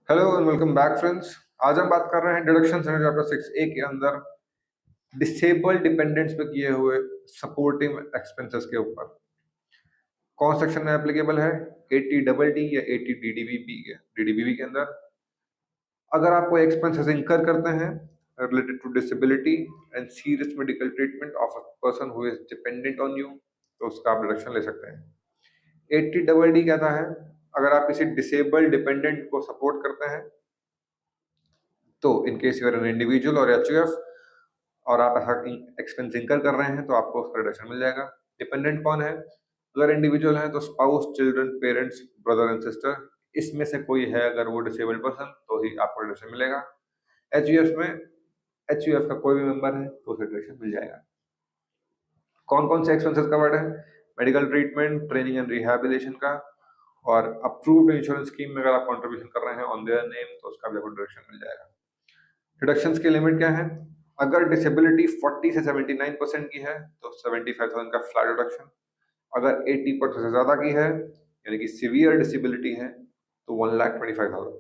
Hello and welcome back friends. आज हम बात कर रहे हैं डिडक्शन चैप्टर 6A के अंदर डिसेबल डिपेंडेंट्स पे किए हुए सपोर्टिव एक्सपेंसेस के ऊपर। कौन सेक्शन में एप्लीकेबल है? 80 डबल डी या 80 डीडीबीबी के अंदर अगर आप कोई एक्सपेंसेस इंकर करते हैं related to disability and serious medical treatment of a person who is dependent on you, तो उसका आप डिडक्शन ले सकते हैं। 80 डबल डी कहता है अगर आप किसी डिसेबल डिपेंडेंट को सपोर्ट करते हैं तो in case you're an individual और एचयूएफ और आप ऐसा एक्सपेंस इंकर कर रहे हैं तो आपको उसका रिडक्शन मिल जाएगा। डिपेंडेंट कौन है? अगर इंडिविजुअल है तो spouse, children, parents, brother and sister, इसमें से कोई है अगर वो डिसेबल्ड पर्सन तो ही आपको रिडक्शन मिलेगा। एचयूएफ में एचयूएफ का कोई भी मेंबर है तो उसे रिडक्शन मिल जाएगा। कौन कौन से एक्सपेंसेस कवर्ड है? Medical treatment, training and rehabilitation का, और अप्रूव्ड इंश्योरेंस स्कीम में अगर आप कंट्रीब्यूशन कर रहे हैं ऑन देयर नेम तो उसका भी आपको डिडक्शन मिल जाएगा। डिडक्शंस की लिमिट क्या है? अगर डिसेबिलिटी 40 से 79% की है तो 75,000 का फ्लैट डिडक्शन। अगर 80% से ज्यादा की है यानी कि सीवियर डिसेबिलिटी है तो 1,25,000।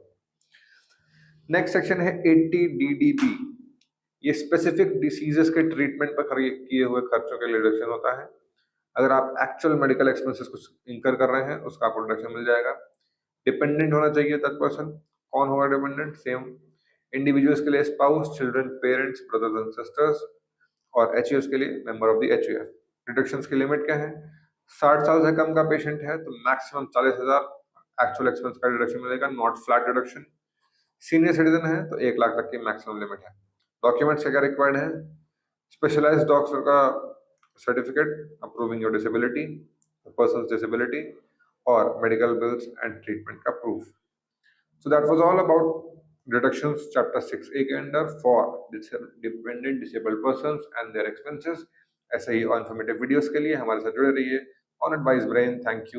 नेक्स्ट सेक्शन है 80 डीडीबी। ये स्पेसिफिक डिसीजेस के ट्रीटमेंट पर किए हुए खर्चों के लिए डिडक्शन होता है। अगर आप एक्चुअल मेडिकल एक्सपेंसेस कुछ इंकर कर रहे हैं उसका आपको डिडक्शन मिल जाएगा। डिपेंडेंट होना चाहिए दैट पर्सन। कौन होगा डिपेंडेंट? सेम इंडिविजुअल्स के लिए spouse, children, parents, brothers and sisters, और एचयूएफ के लिए member of the HUF. Deductions की लिमिट क्या है? 60 साल से कम का पेशेंट है तो मैक्सिमम 40,000 एक्चुअल एक्सपेंस का डिडक्शन मिलेगा, not flat deduction. Senior citizen है तो 1 लाख तक की मैक्सिमम लिमिट है। डॉक्यूमेंट्स क्या रिक्वायर्ड है? स्पेशलाइज्ड डॉक्टर का certificate approving your disability, person disability, और मेडिकल बिल्स एंड ट्रीटमेंट का proof. So that was all about deductions chapter 6A के अंदर for dependent disabled persons and their expenses। ऐसे ही और इन्फॉर्मेटिव वीडियोस के लिए हमारे साथ जुड़े रहिए। On advice brain, thank you.